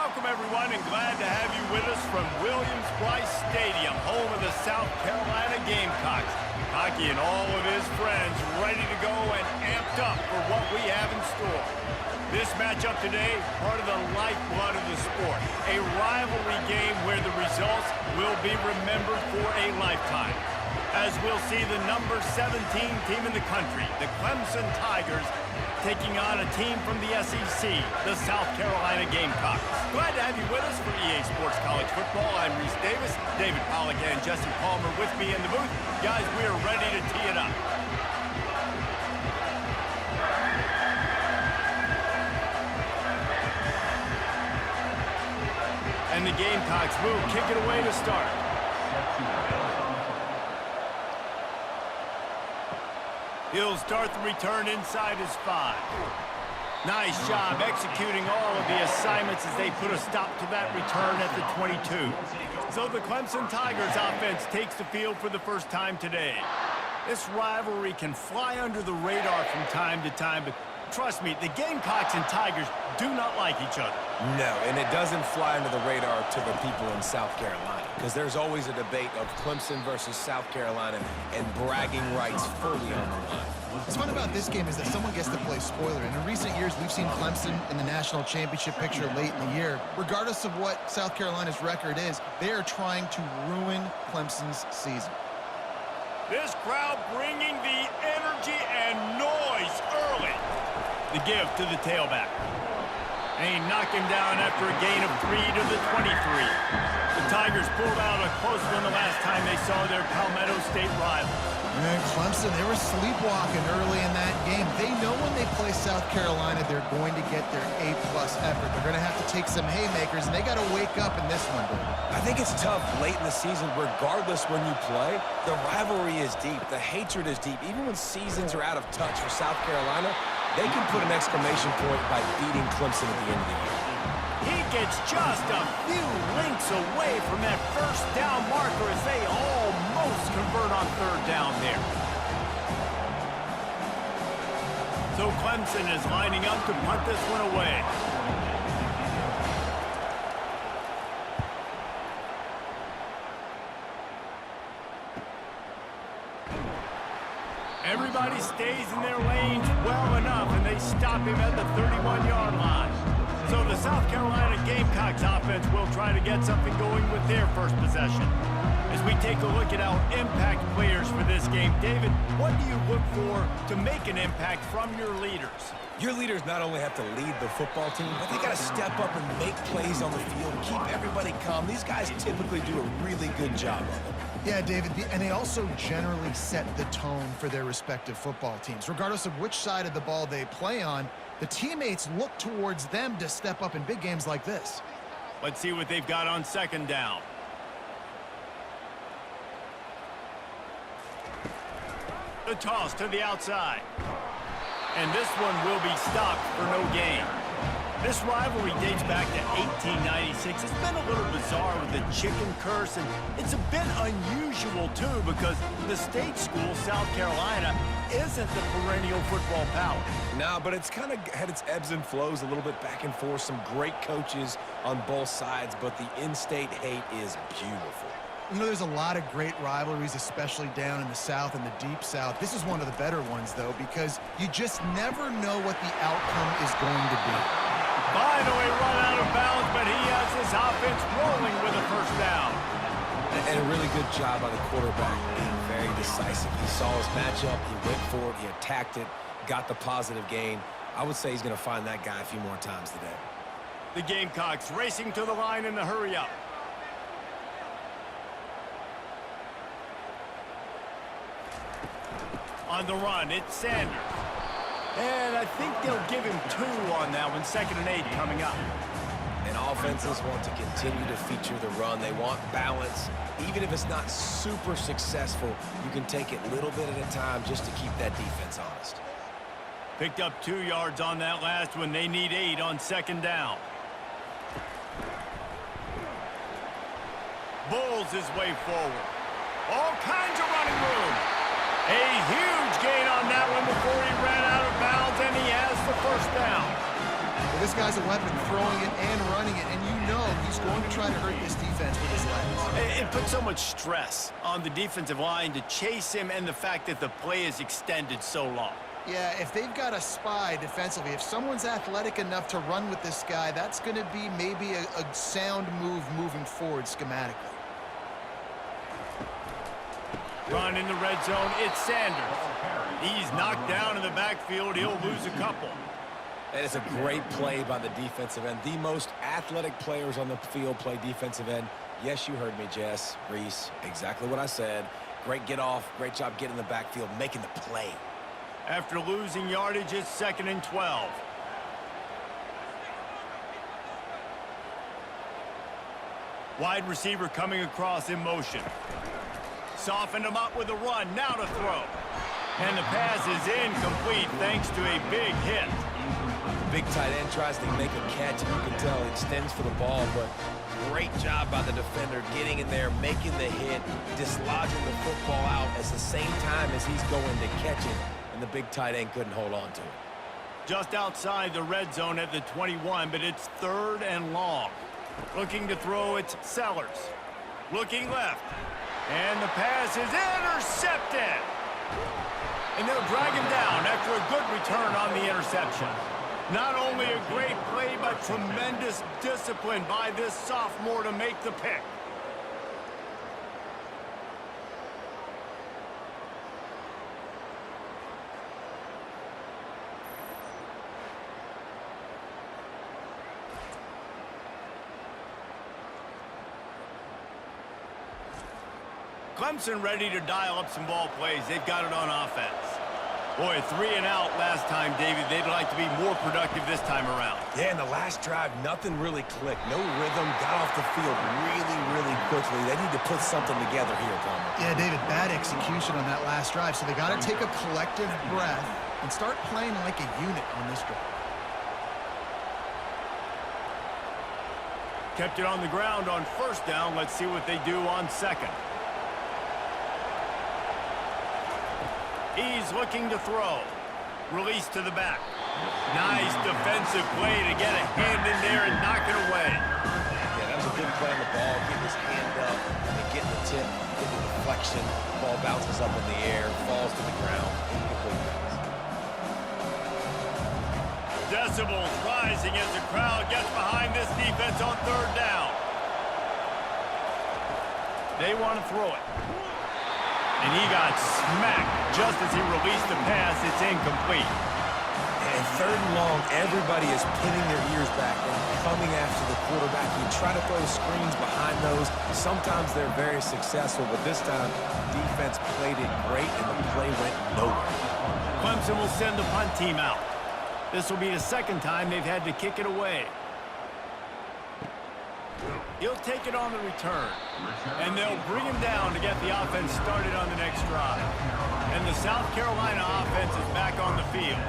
Welcome, everyone, and glad to have you with us from Williams-Brice Stadium, home of the South Carolina Gamecocks. Hockey and all of his friends ready to go and amped up for what we have in store. This matchup today, part of the lifeblood of the sport. A rivalry game where the results will be remembered for a lifetime. As we'll see the number 17 team in the country, the Clemson Tigers, taking on a team from the SEC, the South Carolina Gamecocks. Glad to have you with us for EA Sports College Football. I'm Reese Davis, David Pollack and Jesse Palmer with me in the booth. Guys, we are ready to tee it up. And the Gamecocks will kick it away to start. He'll start the return inside his 5. Nice job executing all of the assignments as they put a stop to that return at the 22. So the Clemson Tigers offense takes the field for the first time today. This rivalry can fly under the radar from time to time, but trust me, the Gamecocks and Tigers do not like each other. No, and it doesn't fly under the radar to the people in South Carolina, because there's always a debate of Clemson versus South Carolina and bragging rights fully on the line. What's fun about this game is that someone gets to play spoiler. And in recent years, we've seen Clemson in the national championship picture late in the year. Regardless of what South Carolina's record is, they are trying to ruin Clemson's season. This crowd bringing the energy and noise early. The give to the tailback. And he knocked him down after a gain of 3 to the 23. The Tigers pulled out a close one the last time they saw their Palmetto State rivals. And Clemson, they were sleepwalking early in that game. They know when they play South Carolina, they're going to get their A-plus effort. They're going to have to take some haymakers, and they got to wake up in this one, dude. I think it's tough late in the season, regardless when you play. The rivalry is deep. The hatred is deep. Even when seasons are out of touch for South Carolina, they can put an exclamation point by beating Clemson at the end of the year. He gets just a few links away from that first down marker as they almost convert on third down there. So Clemson is lining up to punt this one away. Everybody stays in their lanes well enough, and they stop him at the 31-yard line. So the South Carolina Gamecocks offense will try to get something going with their first possession. As we take a look at our impact players for this game, David, what do you look for to make an impact from your leaders? Your leaders not only have to lead the football team, but they got to step up and make plays on the field, keep everybody calm. These guys typically do a really good job of it. Yeah, David, and they also generally set the tone for their respective football teams. Regardless of which side of the ball they play on, the teammates look towards them to step up in big games like this. Let's see what they've got on second down. The toss to the outside. And this one will be stopped for no gain. This rivalry dates back to 1896. It's been a little bizarre with the chicken curse, and it's a bit unusual, too, because the state school, South Carolina, isn't the perennial football power. No, but it's kind of had its ebbs and flows a little bit back and forth. Some great coaches on both sides, but the in-state hate is beautiful. You know, there's a lot of great rivalries, especially down in the South and the Deep South. This is one of the better ones, though, because you just never know what the outcome is going to be. Finally run out of bounds, but he has this offense rolling with a first down. And a really good job by the quarterback being very decisive. He saw his matchup, he went for it, he attacked it, got the positive gain. I would say he's going to find that guy a few more times today. The Gamecocks racing to the line in the hurry-up. On the run, it's Sanders. And I think they'll give him 2 on that one, 2nd and 8 coming up. And offenses want to continue to feature the run. They want balance. Even if it's not super successful, you can take it little bit at a time just to keep that defense honest. Picked up 2 yards on that last one. They need 8 on 2nd down. Bulls his way forward. All kinds of running room. A huge gain on that one before he ran out of bounds, and he has the first down. Well, This guy's a weapon, throwing it and running it, and you know he's going to try to hurt this defense with his legs. It puts so much stress on the defensive line to chase him and the fact that the play is extended so long. Yeah, if they've got a spy defensively, if someone's athletic enough to run with this guy, that's going to be maybe a sound move moving forward schematically. Run in the red zone, it's Sanders. He's knocked down in the backfield. He'll lose a couple. That is a great play by the defensive end. The most athletic players on the field play defensive end. Yes, you heard me, Jess, Reese. Exactly what I said. Great get off. Great job getting in the backfield, making the play. After losing yardage, it's 2nd and 12. Wide receiver coming across in motion. Softened him up with a run. Now to throw. And the pass is incomplete thanks to a big hit. Big tight end tries to make a catch, and you can tell he extends for the ball, but great job by the defender getting in there, making the hit, dislodging the football out at the same time as he's going to catch it, and the big tight end couldn't hold on to it. Just outside the red zone at the 21, but it's 3rd and long. Looking to throw, it's Sellers. Looking left. And the pass is intercepted. And they'll drag him down after a good return on the interception. Not only a great play, but tremendous discipline by this sophomore to make the pick. Clemson ready to dial up some ball plays. They've got it on offense. Boy, 3 and out last time, David. They'd like to be more productive this time around. Yeah, in the last drive, nothing really clicked. No rhythm, got off the field really quickly. They need to put something together here, Palmer. Yeah, David, bad execution on that last drive, so they got to take a collective breath and start playing like a unit on this drive. Kept it on the ground on 1st down. Let's see what they do on 2nd. He's looking to throw. Release to the back. Nice defensive play to get a hand in there and knock it away. Yeah, that was a good play on the ball, getting his hand up and getting the tip, getting the deflection. Ball bounces up in the air, falls to the ground. Incomplete pass. Decibels rising as the crowd gets behind this defense on 3rd down. They want to throw it. And he got smacked just as he released the pass. It's incomplete. And 3rd and long, everybody is pinning their ears back and coming after the quarterback. You try to throw screens behind those. Sometimes they're very successful, but this time, defense played it great, and the play went nowhere. Clemson will send the punt team out. This will be the 2nd time they've had to kick it away. He'll take it on the return. And they'll bring him down to get the offense started on the next drive. And the South Carolina offense is back on the field.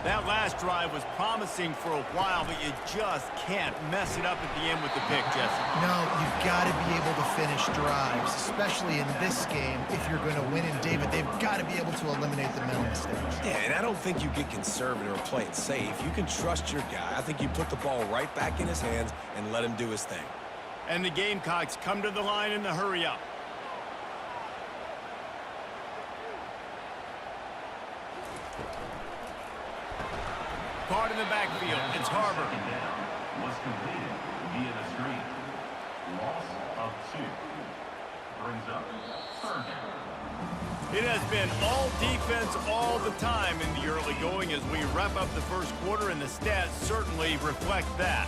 That last drive was promising for a while, but you just can't mess it up at the end with the pick, Jesse. No, you've got to be able to finish drives, especially in this game. If you're going to win, and David, they've got to be able to eliminate the mental mistakes. Yeah, and I don't think you get conservative or play it safe. You can trust your guy. I think you put the ball right back in his hands and let him do his thing. And the Gamecocks come to the line in the hurry-up. Caught in the backfield. It's Harbor. Was completed via the screen. Loss of 2. Brings up 3rd down. It has been all defense all the time in the early going as we wrap up the 1st quarter, and the stats certainly reflect that.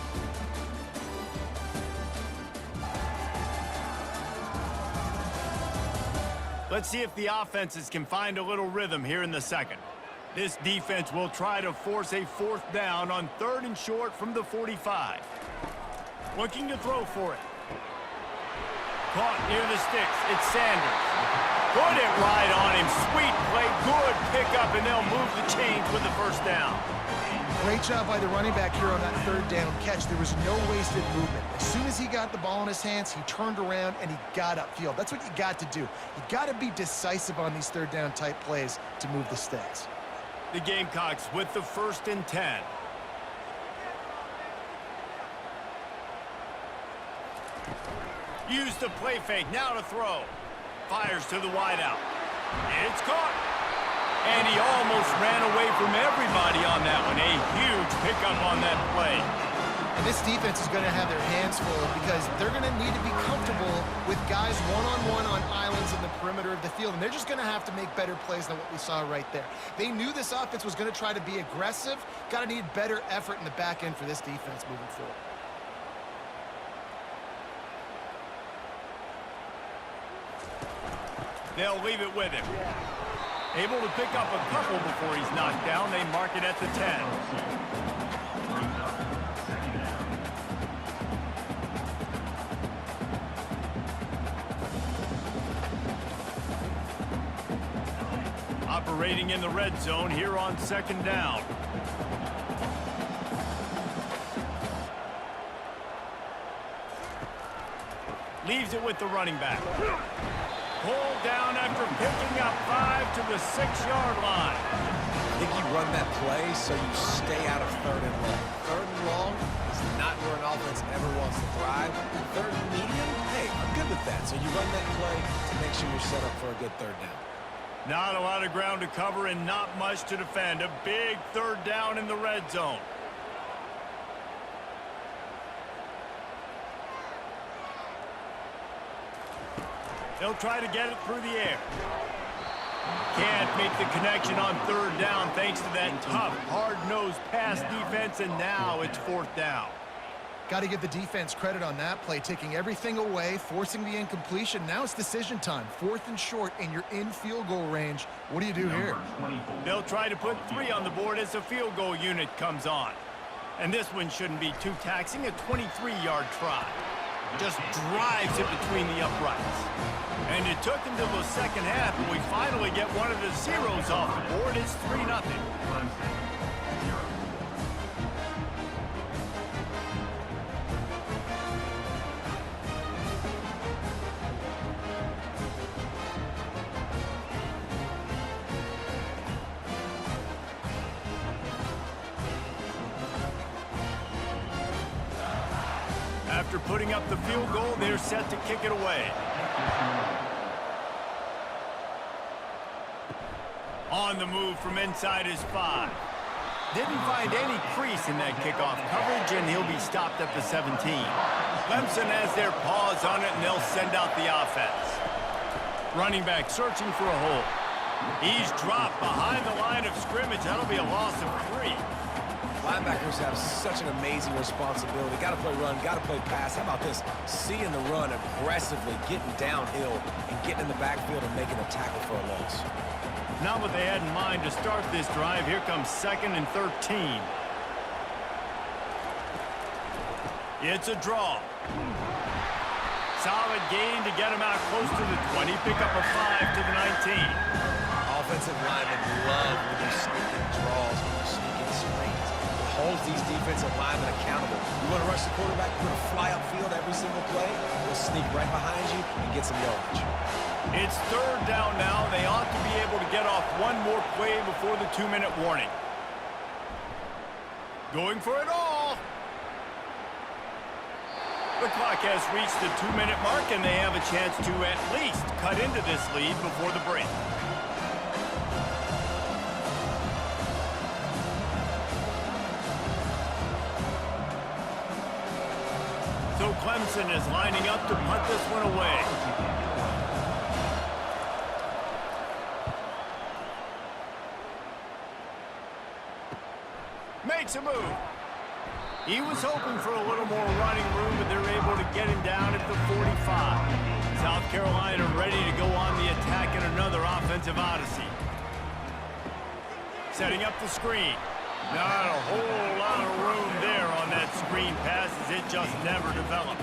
Let's see if the offenses can find a little rhythm here in the 2nd. This defense will try to force a 4th down on 3rd and short from the 45. Looking to throw for it. Caught near the sticks. It's Sanders. Put it right on him. Sweet play. Good pickup, and they'll move the chains with the 1st down. Great job by the running back here on that 3rd down catch. There was no wasted movement. As soon as he got the ball in his hands, he turned around and he got upfield. That's what you got to do. You got to be decisive on these 3rd down type plays to move the sticks. The Gamecocks with the 1st and 10. Use the play fake, now to throw. Fires to the wideout. It's caught. And he almost ran away from everybody on that one. A huge pickup on that play. And this defense is going to have their hands full because they're going to need to be comfortable with guys one-on-one on islands in the perimeter of the field. And they're just going to have to make better plays than what we saw right there. They knew this offense was going to try to be aggressive. Got to need better effort in the back end for this defense moving forward. They'll leave it with him. Able to pick up a couple before he's knocked down. They mark it at the 10. Operating in the red zone here on 2nd down. Leaves it with the running back. Pulled down after picking up 5 to the 6-yard line. I think you run that play so you stay out of 3rd and long. 3rd and long is not where an offense ever wants to thrive. 3rd and medium, hey, I'm good with that. So you run that play to make sure you're set up for a good 3rd down. Not a lot of ground to cover and not much to defend. A big 3rd down in the red zone. They'll try to get it through the air. Can't make the connection on 3rd down thanks to that tough, hard-nosed pass defense, and now it's 4th down. Got to give the defense credit on that play, taking everything away, forcing the incompletion. Now it's decision time. 4th and short, and you're in field goal range. What do you do here? They'll try to put 3 on the board as the field goal unit comes on. And this one shouldn't be too taxing, a 23-yard try. Just drives it between the uprights. And it took until the 2nd half, and we finally get one of the zeros off the board. It's 3-0. After putting up the field goal, they're set to kick it away. On the move from inside his 5. Didn't find any crease in that kickoff coverage, and he'll be stopped at the 17. Clemson has their paws on it, and they'll send out the offense. Running back searching for a hole. He's dropped behind the line of scrimmage. That'll be a loss of 3. Linebackers have such an amazing responsibility. Got to play run, got to play pass. How about this? Seeing the run aggressively, getting downhill, and getting in the backfield and making a tackle for a loss. Not what they had in mind to start this drive. Here comes 2nd and 13. It's a draw. Solid gain to get him out close to the 20. Pick up a 5 to the 19. Offensive linemen love when you sneak in draws, when you sneak in screens. It holds these defensive linemen accountable. You want to rush the quarterback, you want to fly upfield every single play, we'll sneak right behind you and get some yardage. It's 3rd down now. They ought to be able to get off one more play before the 2-minute warning. Going for it all. The clock has reached the 2-minute mark, and they have a chance to at least cut into this lead before the break. So Clemson is lining up to punt this one away. Makes a move. He was hoping for a little more running room, but they're able to get him down at the 45. South Carolina ready to go on the attack in another offensive odyssey. Setting up the screen. Not a whole lot of room there on that screen pass as it just never developed.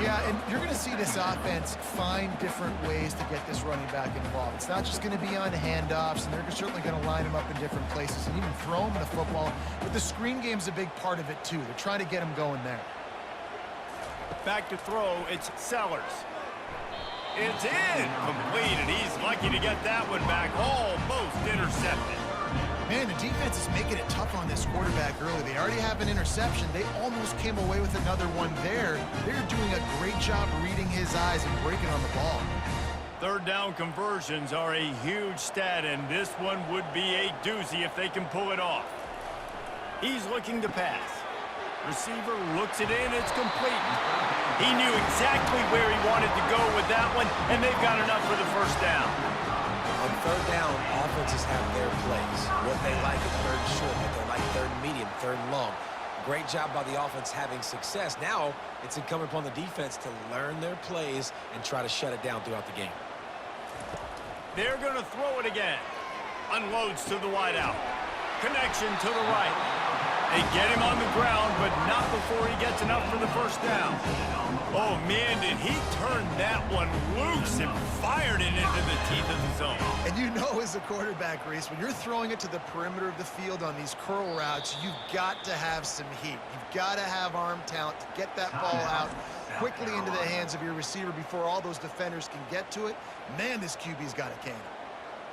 Yeah, and you're going to see this offense find different ways to get this running back involved. It's not just going to be on handoffs, and they're certainly going to line him up in different places and even throw him the football. But the screen game's a big part of it, too. They're trying to get him going there. Back to throw, it's Sellers. It's in, complete, and he's lucky to get that one back, almost intercepted. Man, the defense is making it tough on this quarterback early. They already have an interception. They almost came away with another one there. They're doing a great job reading his eyes and breaking on the ball. Third down conversions are a huge stat, and this one would be a doozy if they can pull it off. He's looking to pass. Receiver looks it in. It's complete. He knew exactly where he wanted to go with that one, and they've got enough for the first down. On third down, offenses have their plays. What they like at third and short, what they like third and medium, third and long. Great job by the offense having success. Now it's incumbent upon the defense to learn their plays and try to shut it down throughout the game. They're going to throw it again. Unloads to the wideout. Connection to the right. They get him on the ground, but not before he gets enough for the first down. Oh, man, did he turn that one loose and fired it into the teeth of the zone. And you know, as a quarterback, Reese, when you're throwing it to the perimeter of the field on these curl routes, you've got to have some heat. You've got to have arm talent to get that ball out quickly into the hands of your receiver before all those defenders can get to it. Man, this QB's got a cannon.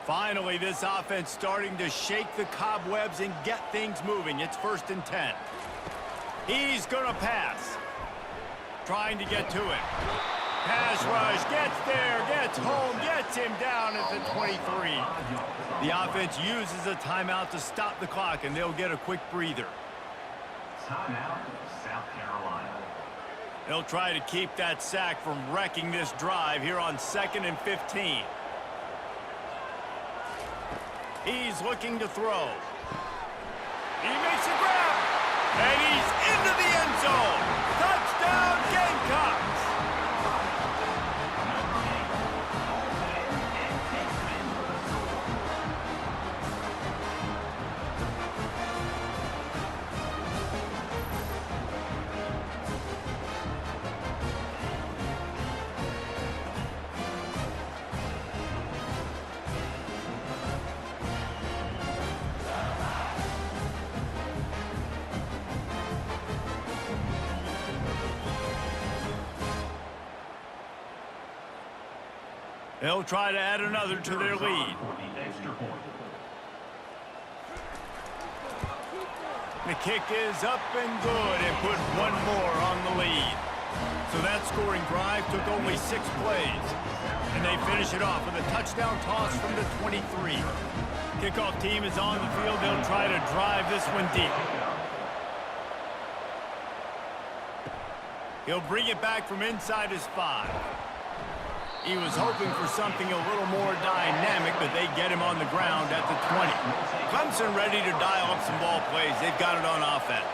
Finally, this offense starting to shake the cobwebs and get things moving. It's 1st and 10. He's going to pass. Trying to get to it. Pass rush, gets there, gets home, gets him down at the 23. The offense uses a timeout to stop the clock, and they'll get a quick breather. Timeout, South Carolina. They'll try to keep that sack from wrecking this drive here on 2nd and 15. He's looking to throw. He makes a grab, and he's into the end zone. Touchdown, Gamecocks! They'll try to add another to their lead. The kick is up and good and put one more on the lead. So that scoring drive took only 6 plays. And they finish it off with a touchdown toss from the 23. Kickoff team is on the field. They'll try to drive this one deep. He'll bring it back from inside his 5. He was hoping for something a little more dynamic, but they get him on the ground at the 20. Clemson ready to dial up some ball plays. They've got it on offense.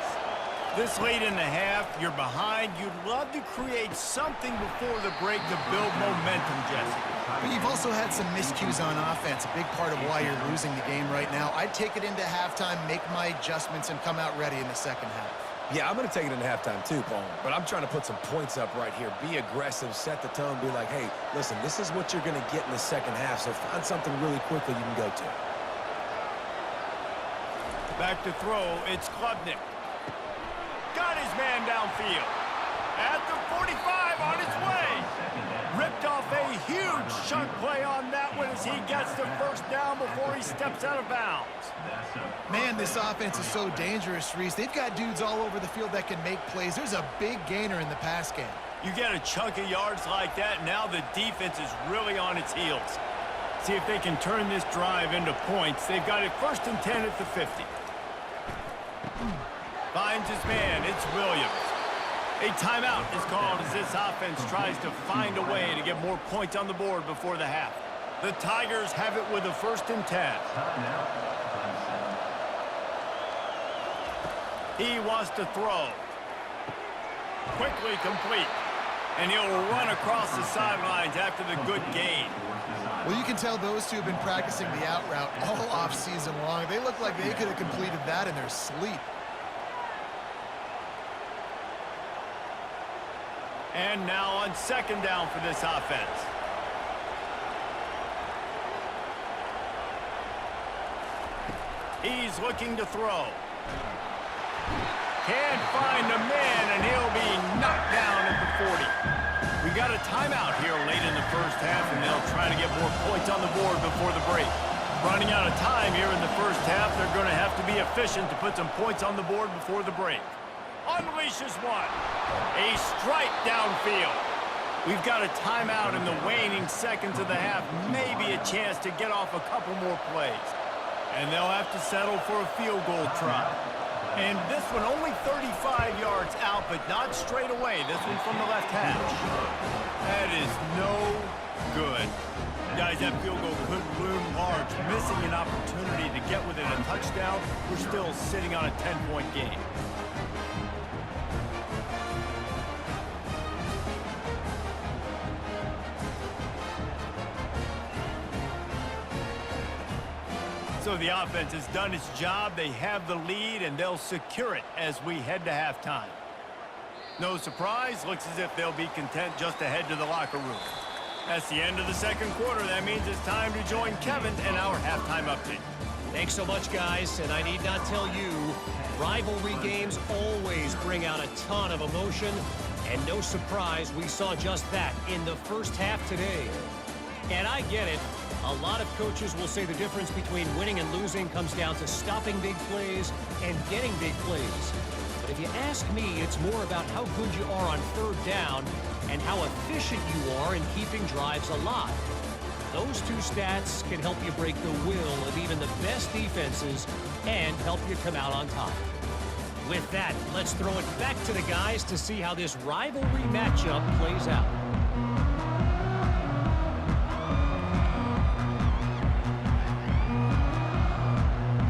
This late in the half, you're behind. You'd love to create something before the break to build momentum, Jesse. But you've also had some miscues on offense, a big part of why you're losing the game right now. I'd take it into halftime, make my adjustments, and come out ready in the second half. Yeah, I'm going to take it into halftime too, Paul. But I'm trying to put some points up right here. Be aggressive, set the tone, be like, hey, listen, this is what you're going to get in the second half, so find something really quickly you can go to. Back to throw, it's Klubnik. Got his man downfield. At the 45 on his way. Ripped off a huge chunk play on that one as he gets the first down before he steps out of bounds. Man, this offense is so dangerous, Reese. They've got dudes all over the field that can make plays. There's a big gainer in the pass game. You get a chunk of yards like that, now the defense is really on its heels. See if they can turn this drive into points. They've got it 1st and 10 at the 50. Finds his man, it's Williams. A timeout is called as this offense tries to find a way to get more points on the board before the half. The Tigers have it with a 1st and 10. He wants to throw. Quickly complete. And he'll run across the sidelines after the good gain. Well, you can tell those two have been practicing the out route all off-season long. They look like they could have completed that in their sleep. And now on 2nd down for this offense. He's looking to throw. Can't find a man, and he'll be knocked down at the 40. We got a timeout here late in the first half, and they'll try to get more points on the board before the break. Running out of time here in the first half. sufficient to put some points on the board before the break. Unleashes one. A strike downfield. We've got a timeout in the waning seconds of the half. Maybe a chance to get off a couple more plays. And they'll have to settle for a field goal try. And this one only 35 yards out, but not straight away. This one from the left hash. That is no good. Guys, that field goal could loom large. Missing an opportunity to get within a touchdown. We're still sitting on a 10-point game. So the offense has done its job. They have the lead, and they'll secure it as we head to halftime. No surprise. Looks as if they'll be content just to head to the locker room. That's the end of the second quarter. That means it's time to join Kevin and our halftime update. Thanks so much, guys. And I need not tell you, rivalry games always bring out a ton of emotion. And no surprise, we saw just that in the first half today. And I get it. A lot of coaches will say the difference between winning and losing comes down to stopping big plays and getting big plays. But if you ask me, it's more about how good you are on third down and how efficient you are in keeping drives alive. Those two stats can help you break the will of even the best defenses and help you come out on top. With that, let's throw it back to the guys to see how this rivalry matchup plays out.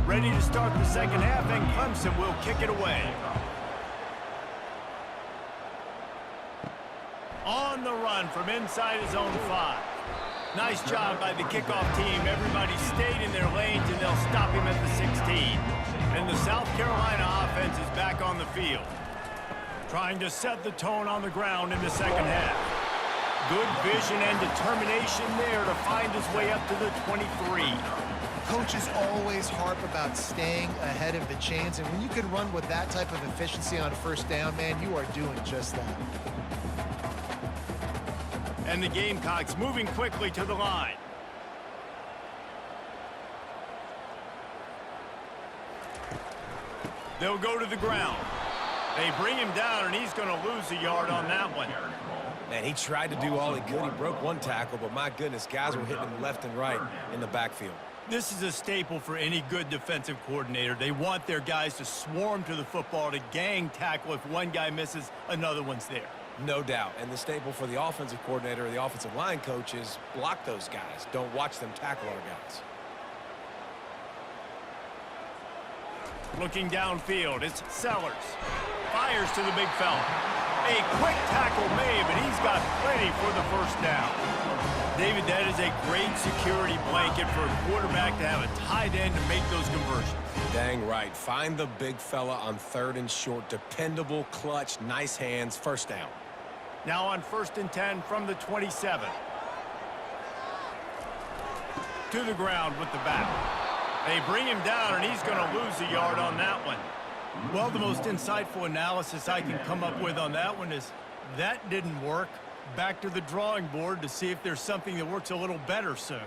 Ready to start the second half, and Clemson will kick it away. On the run from inside his own 5. Nice job by the kickoff team. Everybody stayed in their lanes, and they'll stop him at the 16. And the South Carolina offense is back on the field, trying to set the tone on the ground in the second half. Good vision and determination there to find his way up to the 23. Coaches always harp about staying ahead of the chains, and when you can run with that type of efficiency on first down, man, you are doing just that. And the Gamecocks moving quickly to the line. They'll go to the ground. They bring him down, and he's going to lose a yard on that one. Man, he tried to do all he could. He broke one tackle, but my goodness, guys were hitting him left and right in the backfield. This is a staple for any good defensive coordinator. They want their guys to swarm to the football, to gang tackle. If one guy misses, another one's there. No doubt. And the staple for the offensive coordinator or the offensive line coach is block those guys. Don't watch them tackle our guys. Looking downfield, it's Sellers. Fires to the big fella. A quick tackle made, but he's got plenty for the first down. David, that is a great security blanket for a quarterback to have a tight end to make those conversions. Dang right. Find the big fella on third and short. Dependable, clutch, nice hands, first down. Now on 1st and 10 from the 27. To the ground with the back. They bring him down, and he's going to lose a yard on that one. Well, the most insightful analysis I can come up with on that one is that didn't work. Back to the drawing board to see if there's something that works a little better soon.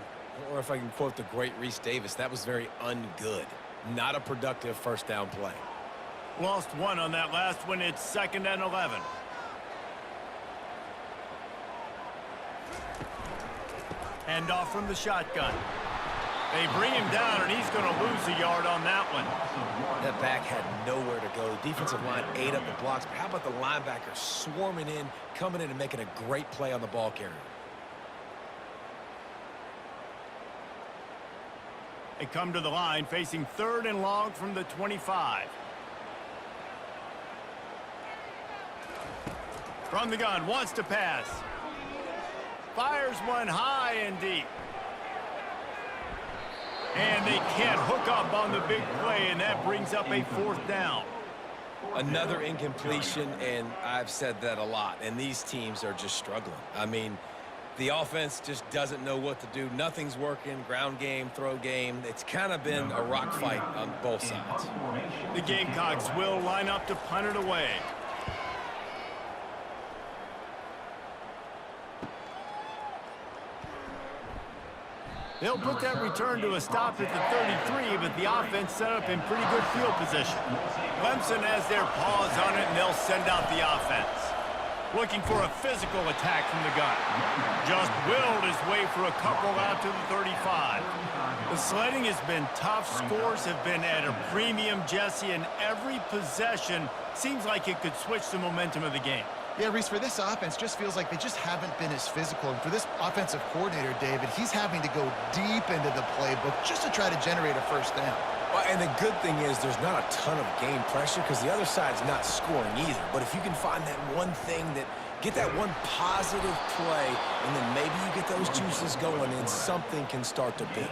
Or if I can quote the great Reese Davis, that was very ungood. Not a productive first down play. Lost one on that last one. It's 2nd and 11. Hand off from the shotgun. They bring him down, and he's going to lose a yard on that one. That back had nowhere to go. The defensive line ate up the blocks. But how about the linebacker swarming in, coming in and making a great play on the ball carrier? They come to the line facing 3rd and long from the 25. From the gun, wants to pass. Fires one high and deep. And they can't hook up on the big play, and that brings up a 4th down. Another incompletion, and I've said that a lot, and these teams are just struggling. I mean, the offense just doesn't know what to do. Nothing's working, ground game, throw game. It's kind of been a rock fight on both sides. The Gamecocks will line up to punt it away. They'll put that return to a stop at the 33, but the offense set up in pretty good field position. Clemson has their paws on it, and they'll send out the offense. Looking for a physical attack from the gun. Just willed his way for a couple out to the 35. The sledding has been tough. Scores have been at a premium, Jesse, and every possession seems like it could switch the momentum of the game. Yeah, Reese, for this offense, just feels like they just haven't been as physical. And for this offensive coordinator, David, he's having to go deep into the playbook just to try to generate a first down. Well, and the good thing is there's not a ton of game pressure because the other side's not scoring either. But if you can find that one thing that get that one positive play, and then maybe you get those juices going and something can start to build.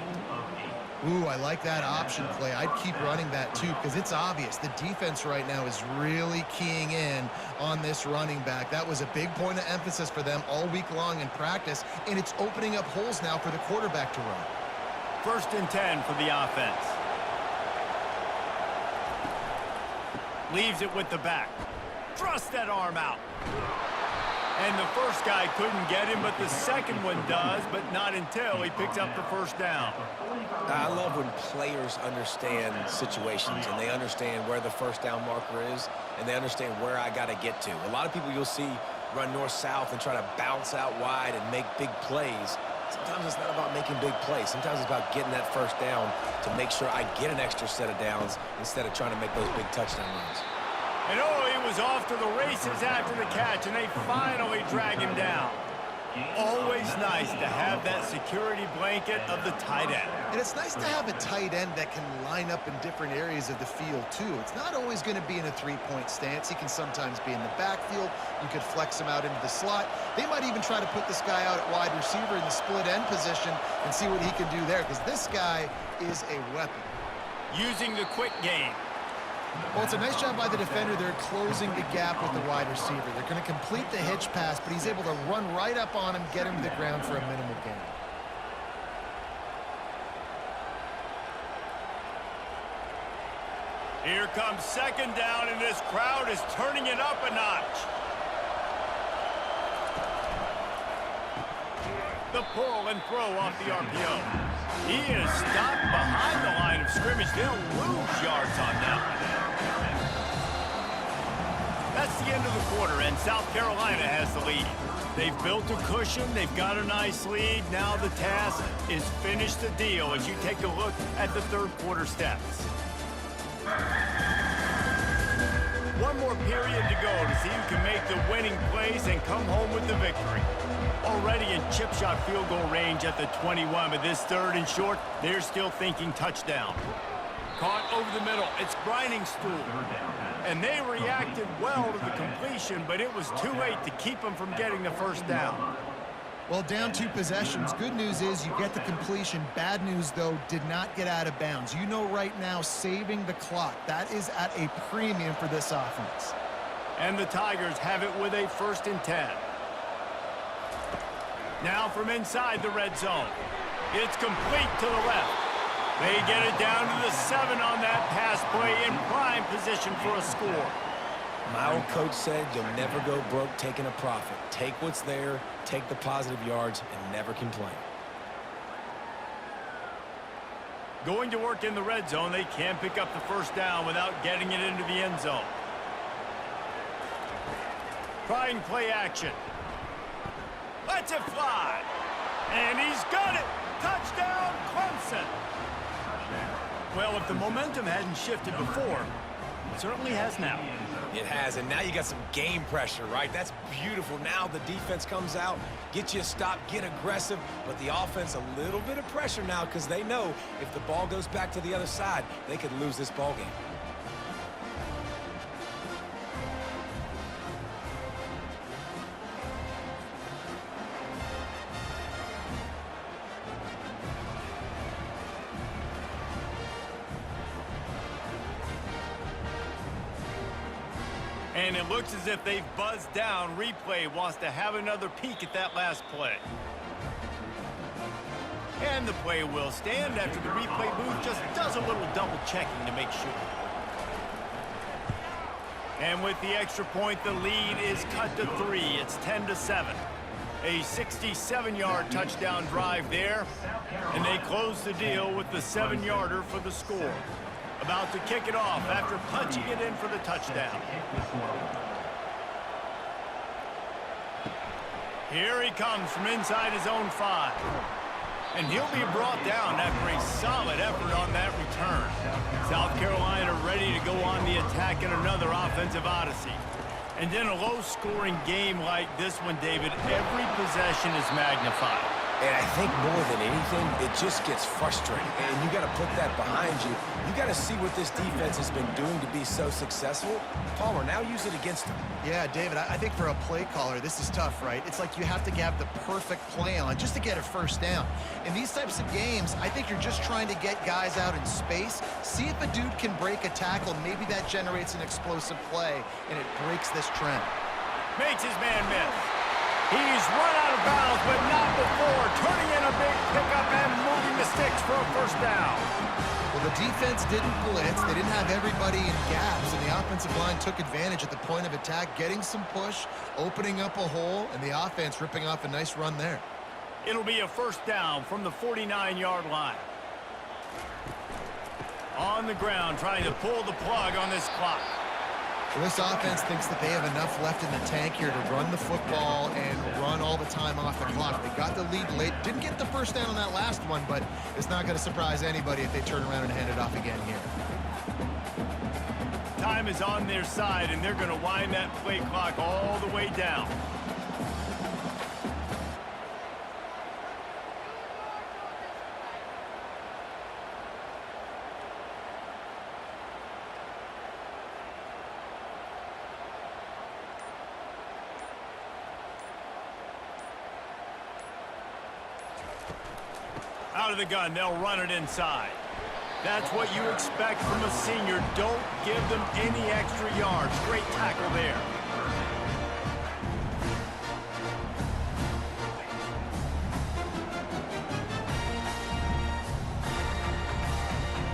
Ooh, I like that option play. I'd keep running that too because it's obvious the defense right now is really keying in on this running back. That was a big point of emphasis for them all week long in practice, and it's opening up holes now for the quarterback to run. 1st and 10 for the offense. Leaves it with the back. Thrusts that arm out. And the first guy couldn't get him, but the second one does, but not until he picks up the first down. I love when players understand situations and they understand where the first down marker is and they understand where I got to get to. A lot of people you'll see run north-south and try to bounce out wide and make big plays. Sometimes it's not about making big plays. Sometimes it's about getting that first down to make sure I get an extra set of downs instead of trying to make those big touchdown runs. And oh, he was off to the races after the catch, and they finally drag him down. Always nice to have that security blanket of the tight end. And it's nice to have a tight end that can line up in different areas of the field, too. It's not always going to be in a three-point stance. He can sometimes be in the backfield. You could flex him out into the slot. They might even try to put this guy out at wide receiver in the split end position and see what he can do there, because this guy is a weapon. Using the quick game. Well, it's a nice job by the defender. They're closing the gap with the wide receiver. They're going to complete the hitch pass, but he's able to run right up on him, get him to the ground for a minimal gain. Here comes 2nd down, and this crowd is turning it up a notch. The pull and throw off the RPO. He is stopped behind the line of scrimmage. They'll lose yards on that. That's the end of the quarter, and South Carolina has the lead. They've built a cushion. They've got a nice lead. Now the task is finish the deal as you take a look at the 3rd quarter stats. One more period to go to see who can make the winning plays and come home with the victory. Already in chip shot field goal range at the 21, but this 3rd and short, they're still thinking touchdown. Caught over the middle. It's grinding stool. And they reacted well to the completion, but it was too late to keep them from getting the first down. Well, down 2 possessions. Good news is you get the completion. Bad news, though, did not get out of bounds. You know right now, saving the clock. That is at a premium for this offense. And the Tigers have it with a 1st and 10. Now from inside the red zone. It's complete to the left. They get it down to the 7 on that pass play in prime position for a score. My old coach said you'll never go broke taking a profit. Take what's there, take the positive yards, and never complain. Going to work in the red zone, they can't pick up the first down without getting it into the end zone. Trying play action. Lets it fly. And he's got it. Touchdown, Clemson. Well, if the momentum hadn't shifted before, it certainly has now. It has, and now you got some game pressure, right? That's beautiful. Now the defense comes out, get you a stop, get aggressive, but the offense a little bit of pressure now because they know if the ball goes back to the other side, they could lose this ball game. And it looks as if they've buzzed down. Replay wants to have another peek at that last play. And the play will stand after the replay booth just does a little double checking to make sure. And with the extra point, the lead is cut to 3. It's 10-7. A 67-yard touchdown drive there, and they close the deal with the 7-yarder for the score. About to kick it off after punching it in for the touchdown. Here he comes from inside his own 5. And he'll be brought down after a solid effort on that return. South Carolina ready to go on the attack in another offensive odyssey. And in a low-scoring game like this one, David, every possession is magnified. And I think more than anything, it just gets frustrating. And you got to put that behind you. You got to see what this defense has been doing to be so successful. Palmer, now use it against them. Yeah, David, I think for a play caller, this is tough, right? It's like you have to have the perfect play on just to get a first down. In these types of games, I think you're just trying to get guys out in space, see if a dude can break a tackle. Maybe that generates an explosive play, and it breaks this trend. Makes his man miss. He's run out of bounds, but not before turning in a big pickup and moving the sticks for a first down. Well, the defense didn't blitz. They didn't have everybody in gaps, and the offensive line took advantage at the point of attack, getting some push, opening up a hole, and the offense ripping off a nice run there. It'll be a first down from the 49-yard line. On the ground, trying to pull the plug on this clock. Well, this offense thinks that they have enough left in the tank here to run the football and run all the time off the clock. They got the lead late. Didn't get the first down on that last one, but it's not going to surprise anybody if they turn around and hand it off again here. Time is on their side, and they're going to wind that play clock all the way down. Out of the gun, they'll run it inside. That's what you expect from a senior. Don't give them any extra yards. Great tackle there.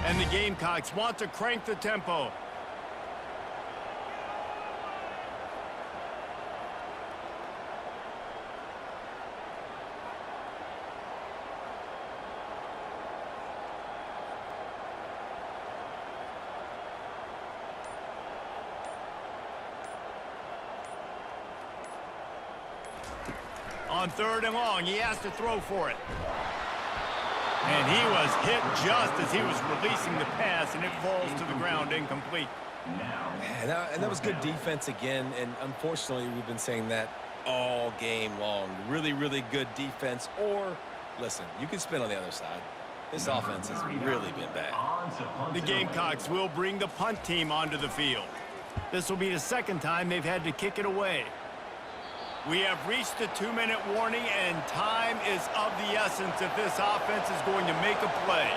And the Gamecocks want to crank the tempo. On 3rd and long, he has to throw for it. And he was hit just as he was releasing the pass, and it falls to the ground incomplete. And that was good defense again, and unfortunately, we've been saying that all game long. Really, really good defense, or, listen, you can spin on the other side. This offense has really been bad. The Gamecocks will bring the punt team onto the field. This will be the second time they've had to kick it away. We have reached the 2-minute warning, and time is of the essence if this offense is going to make a play.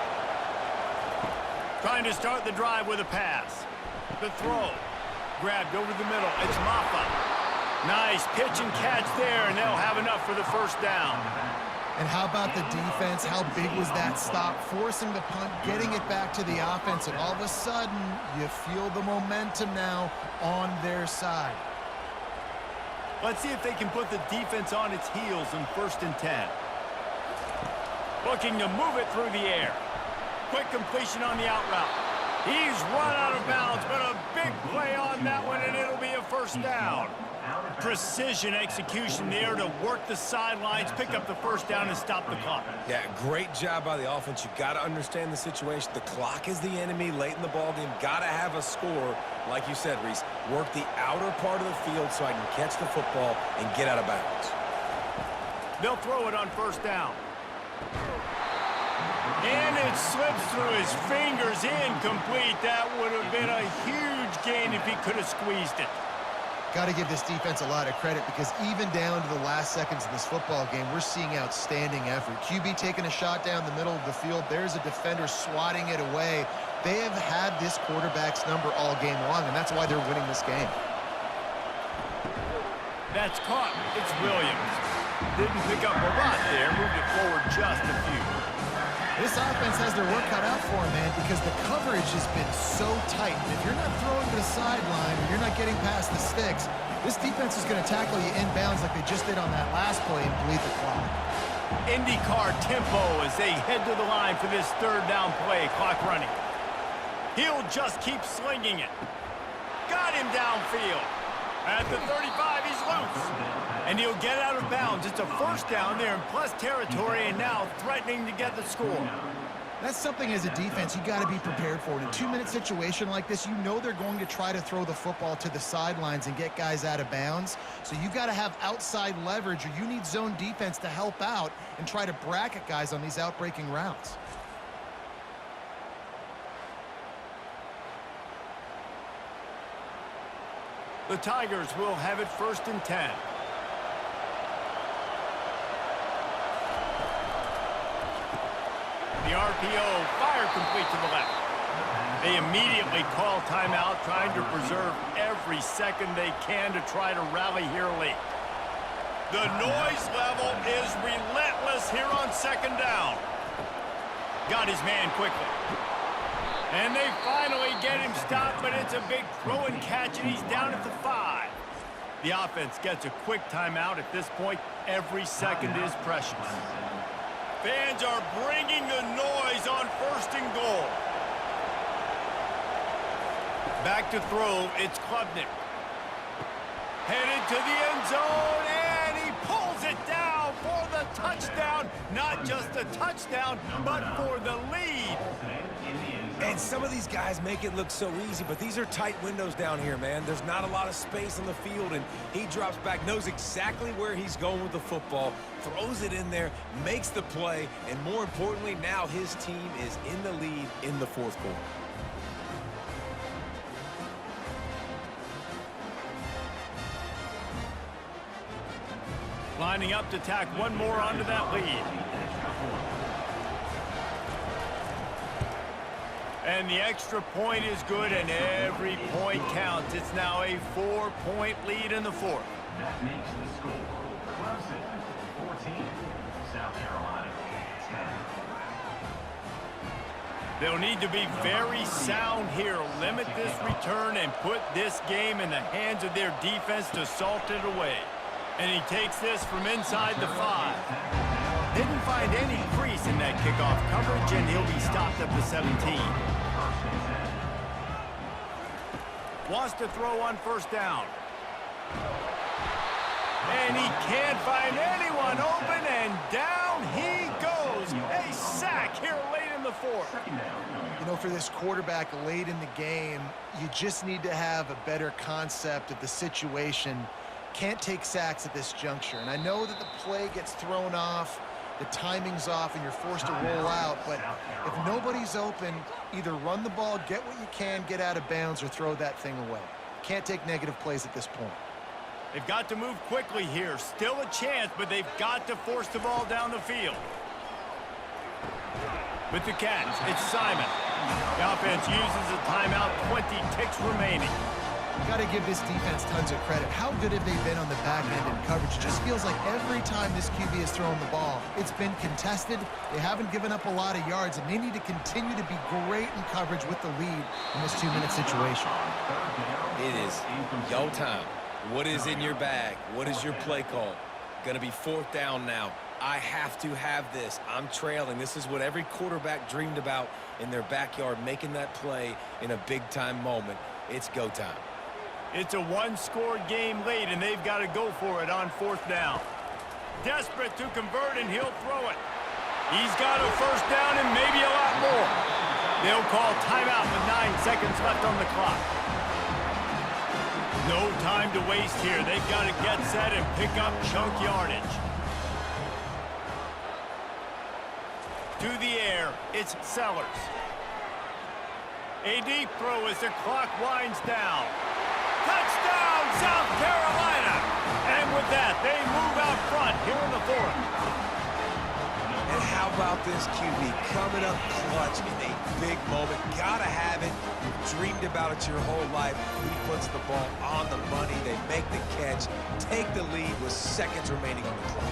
Trying to start the drive with a pass. The throw. Grabbed over the middle. It's Maffa. Nice pitch and catch there, and they'll have enough for the first down. And how about the defense? How big was that stop? Forcing the punt, getting it back to the offense, and all of a sudden, you feel the momentum now on their side. Let's see if they can put the defense on its heels in 1st and 10. Looking to move it through the air. Quick completion on the out route. He's run out of bounds, but a big play on that one, and it'll be a first down. Precision execution there to work the sidelines, pick up the first down, and stop the clock. Yeah, great job by the offense. You got to understand the situation. The clock is the enemy late in the ballgame. Got to have a score. Like you said, Reese, work the outer part of the field so I can catch the football and get out of bounds. They'll throw it on first down. And it slips through his fingers, incomplete. That would have been a huge gain if he could have squeezed it. Got to give this defense a lot of credit because even down to the last seconds of this football game, we're seeing outstanding effort. QB taking a shot down the middle of the field. There's a defender swatting it away. They have had this quarterback's number all game long, and that's why they're winning this game. That's caught. It's Williams. Didn't pick up a lot there. Moved it forward just a few. This offense has their work cut out for them, man, because the coverage has been so tight. And if you're not throwing to the sideline or you're not getting past the sticks, this defense is going to tackle you inbounds like they just did on that last play and bleed the clock. IndyCar tempo as they head to the line for this third down play. Clock running. He'll just keep slinging it. Got him downfield. At the 35, he's loose. And he'll get out of bounds. It's a first down there in plus territory and now threatening to get the score. That's something as a defense you got to be prepared for. In a 2-minute situation like this, you know they're going to try to throw the football to the sidelines and get guys out of bounds. So you got to have outside leverage, or you need zone defense to help out and try to bracket guys on these outbreaking routes. The Tigers will have it 1st and 10. The RPO, fire complete to the left. They immediately call timeout, trying to preserve every second they can to try to rally here late. The noise level is relentless here on 2nd down. Got his man quickly. And they finally get him stopped, but it's a big throw and catch, and he's down at the 5. The offense gets a quick timeout at this point. Every second is precious. Fans are bringing the noise on 1st and goal. Back to throw, it's Klubnik. Headed to the end zone, and he pulls it down for the touchdown. Not just a touchdown, but for the lead. And some of these guys make it look so easy, but these are tight windows down here, man. There's not a lot of space on the field, and he drops back, knows exactly where he's going with the football, throws it in there, makes the play, and more importantly, now his team is in the lead in the 4th quarter. Lining up to tack one more onto that lead. And the extra point is good, and every point counts. It's now a 4-point lead in the 4th. That makes the score Clemson 14, South Carolina 10. They'll need to be very sound here, limit this return, and put this game in the hands of their defense to salt it away. And he takes this from inside the 5. Didn't find any crease in that kickoff coverage, and he'll be stopped at the 17. Wants to throw on 1st down. And he can't find anyone open, and down he goes. A sack here late in the 4th. You know, for this quarterback late in the game, you just need to have a better concept of the situation. Can't take sacks at this juncture. And I know that the play gets thrown off, the timing's off, and you're forced to roll out. But if nobody's open, either run the ball, get what you can, get out of bounds, or throw that thing away. Can't take negative plays at this point. They've got to move quickly here. Still a chance, but they've got to force the ball down the field. With the catch, it's Simon. The offense uses a timeout, 20 ticks remaining. Got to give this defense tons of credit. How good have they been on the back end in coverage? It just feels like every time this QB has thrown the ball, it's been contested. They haven't given up a lot of yards, and they need to continue to be great in coverage with the lead in this 2-minute situation. It is your time. What is in your bag? What is your play call? Going to be 4th down now. I have to have this. I'm trailing. This is what every quarterback dreamed about in their backyard, making that play in a big-time moment. It's go time. It's a one-score game late, and they've got to go for it on 4th down. Desperate to convert, and he'll throw it. He's got a 1st down and maybe a lot more. They'll call timeout with 9 seconds left on the clock. No time to waste here. They've got to get set and pick up chunk yardage. To the air, it's Sellers. A deep throw as the clock winds down. Touchdown, South Carolina! And with that, they move out front here in the 4th. And how about this QB coming up clutch in a big moment? Gotta have it. You've dreamed about it your whole life. He puts the ball on the money. They make the catch, take the lead with seconds remaining on the clock.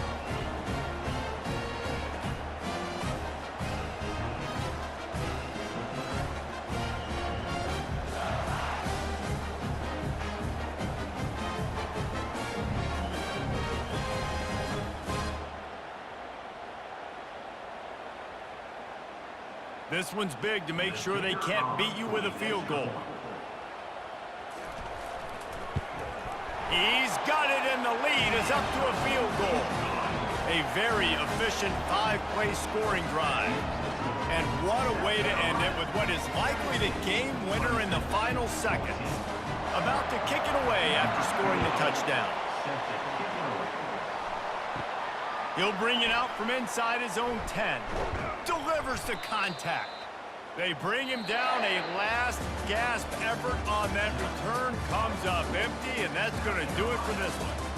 This one's big to make sure they can't beat you with a field goal. He's got it, and the lead is up to a field goal. A very efficient 5-play scoring drive. And what a way to end it with what is likely the game winner in the final seconds. About to kick it away after scoring the touchdown. He'll bring it out from inside his own 10. Delivers the contact. They bring him down. A last gasp effort on that return comes up empty, and that's going to do it for this one.